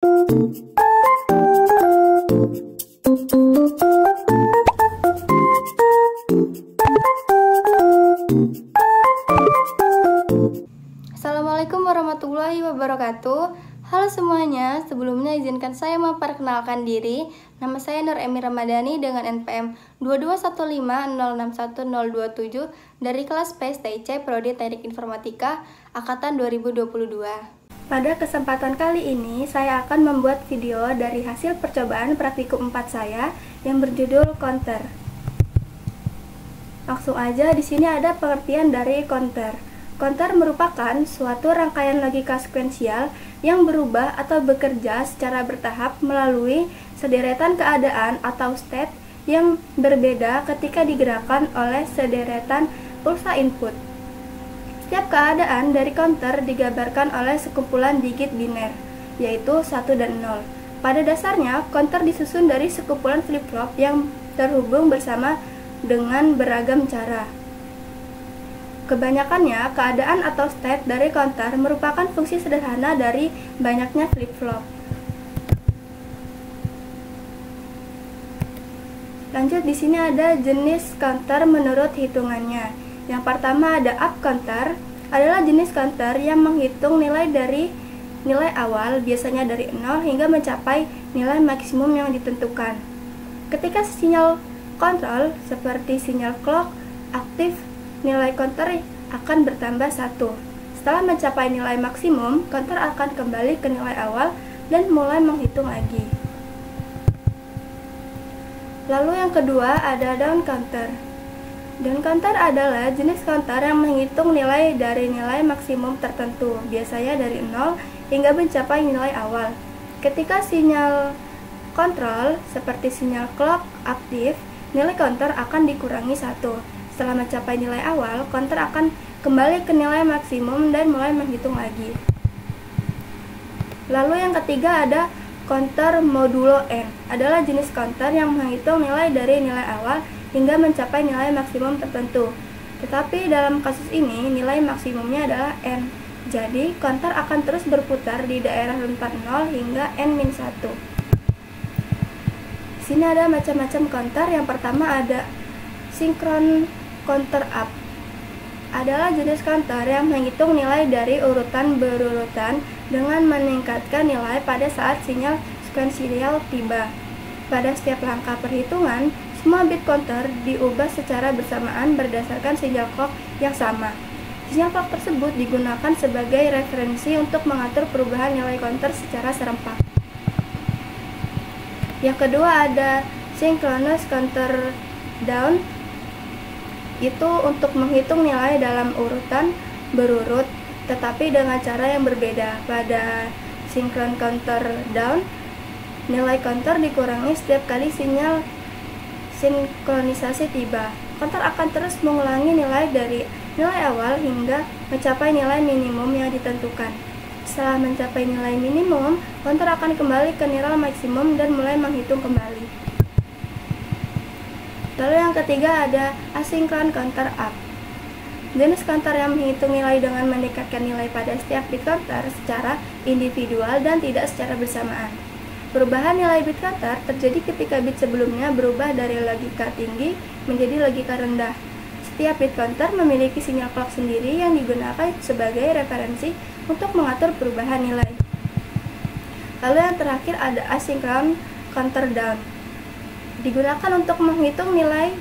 Assalamualaikum warahmatullahi wabarakatuh. Halo semuanya, sebelumnya izinkan saya memperkenalkan diri. Nama saya Nur Emi Ramadhani dengan NPM 22150611027 dari kelas PSTIC Prodi Teknik Informatika Angkatan 2022. Pada kesempatan kali ini, saya akan membuat video dari hasil percobaan praktikum 4 saya yang berjudul counter. Langsung aja, di sini ada pengertian dari counter. Counter merupakan suatu rangkaian logika sekuensial yang berubah atau bekerja secara bertahap melalui sederetan keadaan atau state yang berbeda ketika digerakkan oleh sederetan pulsa input. Setiap keadaan dari counter digambarkan oleh sekumpulan digit biner, yaitu 1 dan 0. Pada dasarnya, counter disusun dari sekumpulan flip-flop yang terhubung bersama dengan beragam cara. Kebanyakannya, keadaan atau state dari counter merupakan fungsi sederhana dari banyaknya flip-flop. Lanjut, di sini ada jenis counter menurut hitungannya. Yang pertama ada up counter, adalah jenis counter yang menghitung nilai dari nilai awal, biasanya dari 0 hingga mencapai nilai maksimum yang ditentukan. Ketika sinyal kontrol seperti sinyal clock aktif, nilai counter akan bertambah 1. Setelah mencapai nilai maksimum, counter akan kembali ke nilai awal dan mulai menghitung lagi. Lalu yang kedua ada down counter. Down counter adalah jenis counter yang menghitung nilai dari nilai maksimum tertentu, biasanya dari 0 hingga mencapai nilai awal. Ketika sinyal kontrol seperti sinyal clock aktif, nilai counter akan dikurangi 1. Setelah mencapai nilai awal, counter akan kembali ke nilai maksimum dan mulai menghitung lagi. Lalu yang ketiga ada counter modulo n, adalah jenis counter yang menghitung nilai dari nilai awal hingga mencapai nilai maksimum tertentu. Tetapi dalam kasus ini, nilai maksimumnya adalah n. Jadi, counter akan terus berputar di daerah rentang 0 hingga n-1. Di sini ada macam-macam counter. Yang pertama ada sinkron counter up, adalah jenis counter yang menghitung nilai dari urutan berurutan dengan meningkatkan nilai pada saat sinyal sekuensial tiba. Pada setiap langkah perhitungan, semua bit counter diubah secara bersamaan berdasarkan sinyal clock yang sama. Sinyal clock tersebut digunakan sebagai referensi untuk mengatur perubahan nilai counter secara serempak. Yang kedua ada synchronous counter down, itu untuk menghitung nilai dalam urutan berurut tetapi dengan cara yang berbeda. Pada synchron counter down, nilai counter dikurangi setiap kali sinyal sinkronisasi tiba. Counter akan terus mengulangi nilai dari nilai awal hingga mencapai nilai minimum yang ditentukan. Setelah mencapai nilai minimum, counter akan kembali ke nilai maksimum dan mulai menghitung kembali. Lalu yang ketiga ada asynchron counter up, jenis counter yang menghitung nilai dengan meningkatkan nilai pada setiap bit counter secara individual dan tidak secara bersamaan. Perubahan nilai bit counter terjadi ketika bit sebelumnya berubah dari logika tinggi menjadi logika rendah. Setiap bit counter memiliki sinyal clock sendiri yang digunakan sebagai referensi untuk mengatur perubahan nilai. Lalu yang terakhir ada asynchron counter down, digunakan untuk menghitung nilai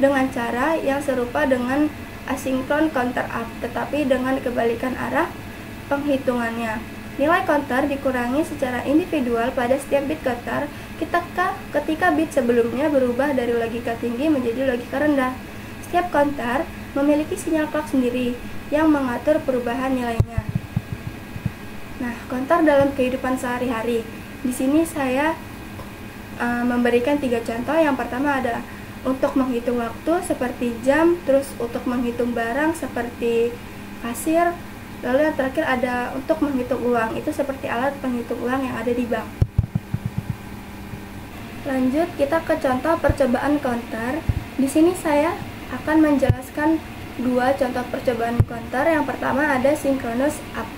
dengan cara yang serupa dengan asynchron counter up, tetapi dengan kebalikan arah penghitungannya. Nilai counter dikurangi secara individual pada setiap bit counter ketika bit sebelumnya berubah dari logika tinggi menjadi logika rendah. Setiap counter memiliki sinyal clock sendiri yang mengatur perubahan nilainya. Nah, counter dalam kehidupan sehari-hari. Di sini saya memberikan 3 contoh. Yang pertama ada untuk menghitung waktu seperti jam, terus untuk menghitung barang seperti kasir, lalu yang terakhir ada untuk menghitung uang, itu seperti alat penghitung uang yang ada di bank. Lanjut kita ke contoh percobaan counter. Di sini saya akan menjelaskan 2 contoh percobaan counter. Yang pertama ada synchronous up.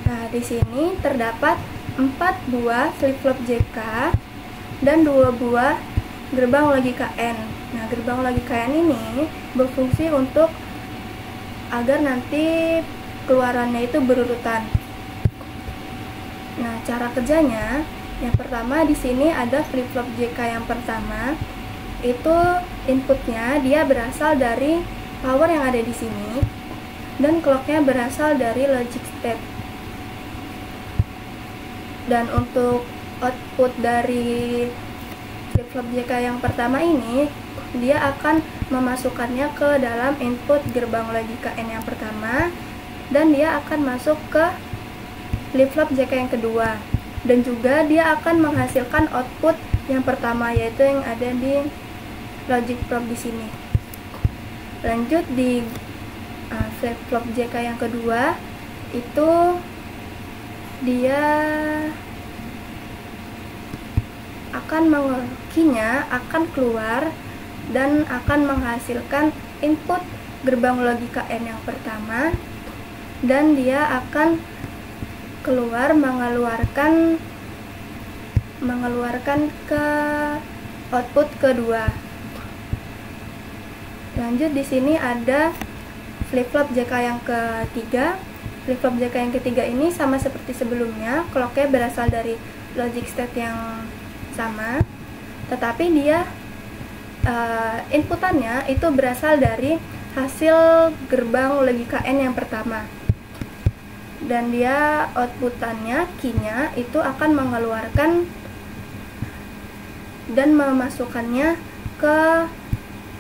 Nah, di sini terdapat 4 buah flip-flop JK dan 2 buah gerbang logika N. Nah, gerbang logika N ini berfungsi untuk agar nanti keluarannya itu berurutan. Nah, cara kerjanya yang pertama di sini ada flip-flop JK yang pertama. Itu inputnya dia berasal dari power yang ada di sini dan clocknya berasal dari logic state. Dan untuk output dari flip-flop JK yang pertama ini, dia akan memasukkannya ke dalam input gerbang logika N yang pertama dan dia akan masuk ke flip-flop JK yang kedua, dan juga dia akan menghasilkan output yang pertama, yaitu yang ada di logic probe di sini. Lanjut di flip-flop JK yang kedua, itu dia akan key-nya akan keluar dan akan menghasilkan input gerbang logika N yang pertama, dan dia akan keluar mengeluarkan ke output kedua. Lanjut di sini ada flip-flop JK yang ketiga. Flip-flop JK yang ketiga ini sama seperti sebelumnya, clocknya berasal dari logic state yang sama, tetapi dia inputannya itu berasal dari hasil gerbang logika N yang pertama, dan dia outputannya, key-nya itu akan mengeluarkan dan memasukkannya ke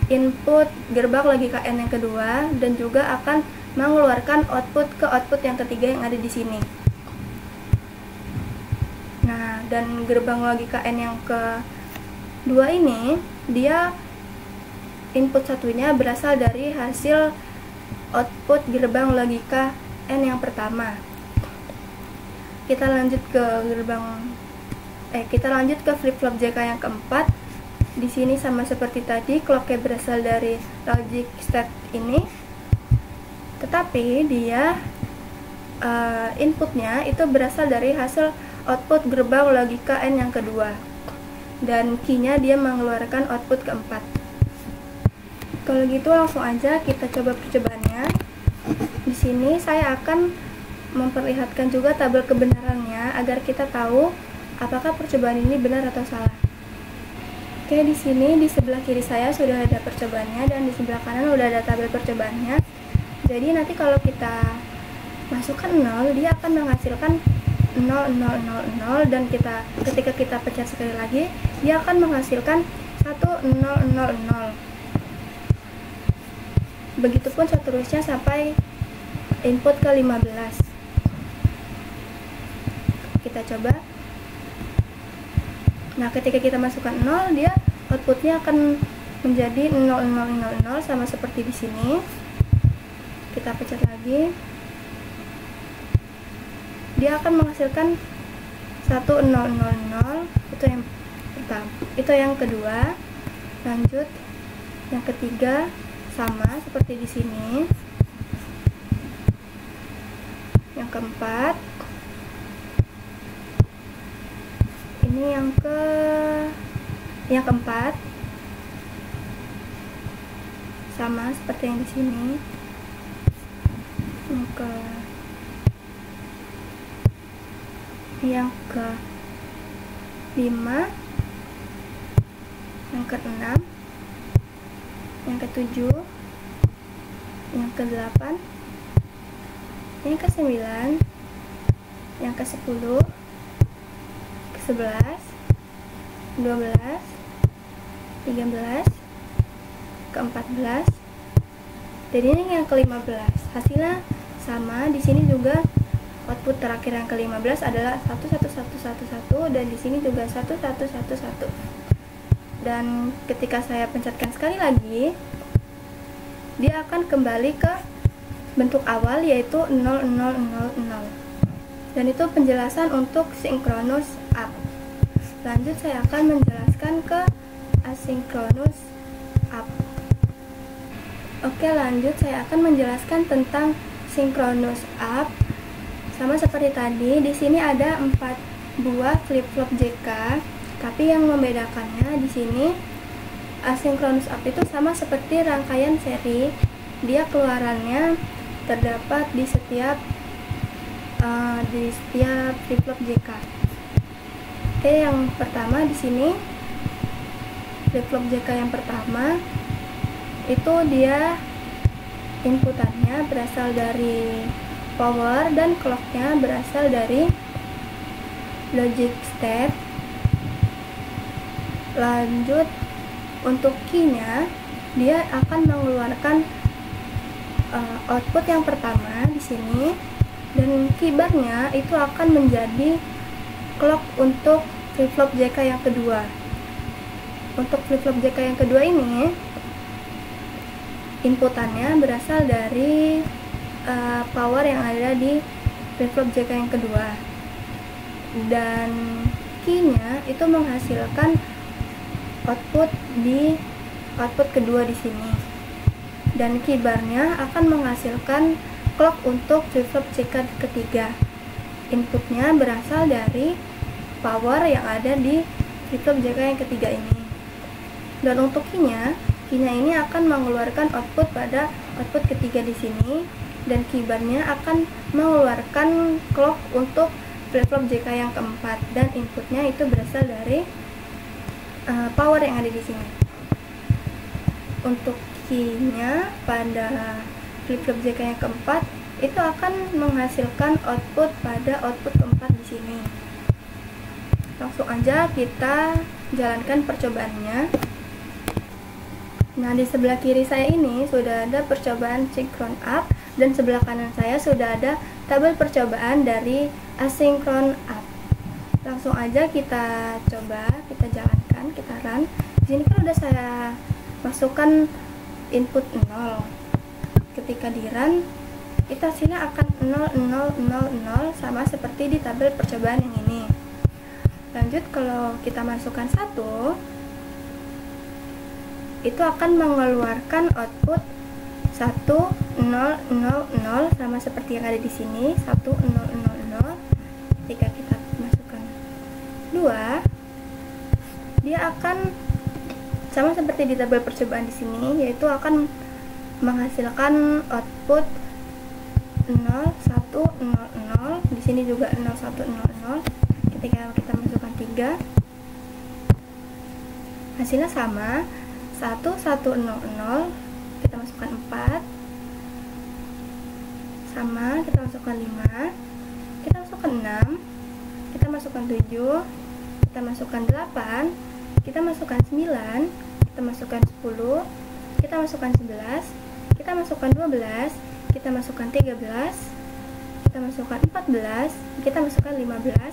input gerbang logika N yang kedua, dan juga akan mengeluarkan output ke output yang ketiga yang ada di sini. Nah, dan gerbang logika N yang kedua ini, dia input satunya berasal dari hasil output gerbang logika N yang pertama. Kita lanjut ke flip-flop JK yang keempat. Di sini sama seperti tadi, clocknya berasal dari logic state ini, tetapi dia inputnya itu berasal dari hasil output gerbang logika N yang kedua, dan key-nya dia mengeluarkan output keempat. Kalau gitu langsung aja kita coba percobaannya. Di sini saya akan memperlihatkan juga tabel kebenarannya agar kita tahu apakah percobaan ini benar atau salah. Oke, di sini di sebelah kiri saya sudah ada percobaannya dan di sebelah kanan udah ada tabel percobaannya. Jadi nanti kalau kita masukkan 0, dia akan menghasilkan 0, 0, 0, 0, dan ketika kita pencet sekali lagi, dia akan menghasilkan 1, 0, 0, 0. Begitupun seterusnya sampai input ke 15. Kita coba. Nah, ketika kita masukkan 0, dia outputnya akan menjadi 0, 0, 0, 0, sama seperti di sini. Kita pencet lagi. Dia akan menghasilkan 1, 0, 0, 0. Itu yang pertama. Itu yang kedua. Lanjut yang ketiga, sama seperti di sini. Yang keempat, ini yang keempat, sama seperti yang di sini. Yang ke-5, yang ke-6, yang ke-7, yang ke-8, yang ke-9, yang ke-10, ke-11, 12, 13, ke-14, dan ini yang ke-15. Hasilnya sama. Di sini juga output terakhir yang ke-15 adalah 11111, dan di sini juga 1111. Dan ketika saya pencetkan sekali lagi, dia akan kembali ke bentuk awal, yaitu 0000. Dan itu penjelasan untuk synchronous up. Lanjut saya akan menjelaskan ke asynchronous up. Oke, lanjut saya akan menjelaskan tentang synchronous up. Sama seperti tadi, di sini ada 4 buah flip-flop JK, tapi yang membedakannya di sini asynchronous up itu sama seperti rangkaian seri, dia keluarannya terdapat di setiap flip-flop JK. Oke, yang pertama di sini flip-flop JK yang pertama itu dia inputannya berasal dari power dan clocknya berasal dari logic step. Lanjut untuk key-nya, dia akan mengeluarkan output yang pertama di sini, dan key bar-nya itu akan menjadi clock untuk flip-flop JK yang kedua. Untuk flip-flop JK yang kedua ini inputannya berasal dari power yang ada di flip-flop JK yang kedua, dan key-nya itu menghasilkan output di output kedua di sini, dan key bar-nya akan menghasilkan clock untuk flip-flop JK ketiga. Inputnya berasal dari power yang ada di flip-flop JK yang ketiga ini, dan untuk key-nya ini akan mengeluarkan output pada output ketiga di sini, dan key bar-nya akan mengeluarkan clock untuk flip-flop JK yang keempat, dan inputnya itu berasal dari power yang ada di sini. Untuk key-nya pada flip-flop JK yang keempat itu akan menghasilkan output pada output keempat di sini. Langsung aja kita jalankan percobaannya. Nah, di sebelah kiri saya ini sudah ada percobaan synchron up, dan sebelah kanan saya sudah ada tabel percobaan dari asynchron up. Langsung aja kita coba, kita jalankan, kita run. Di sini kan udah saya masukkan input 0. Ketika di run, itu hasilnya akan 0, 0, 0, 0, sama seperti di tabel percobaan yang ini. Lanjut, kalau kita masukkan 1, itu akan mengeluarkan output 1, 0, 0, 0, sama seperti yang ada di sini, 1, 0, 0, 0. Ketika kita masukkan 2, dia akan sama seperti di tabel percobaan di sini, yaitu akan menghasilkan output 0, 1, 0, 0. Di sini juga 0, 1, 0, 0. Ketika kita masukkan 3, hasilnya sama, 1, 1, 0, 0. Kita masukkan 4, sama, kita masukkan 5, kita masukkan 6, kita masukkan 7, kita masukkan 8, kita masukkan 9, kita masukkan 10, kita masukkan 11, kita masukkan 12, kita masukkan 13, kita masukkan 14, kita masukkan 15,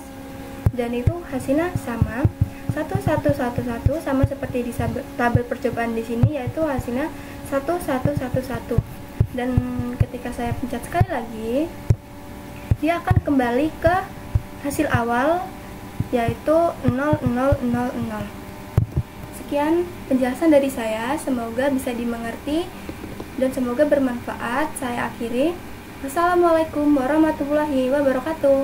dan itu hasilnya sama, 1, 1, 1, 1, sama seperti di tabel percobaan di sini, yaitu hasilnya 1, 1, 1, 1. Dan ketika saya pencet sekali lagi, dia akan kembali ke hasil awal, yaitu 0, 0, 0, 0. Sekian penjelasan dari saya, semoga bisa dimengerti dan semoga bermanfaat. Saya akhiri. Wassalamualaikum warahmatullahi wabarakatuh.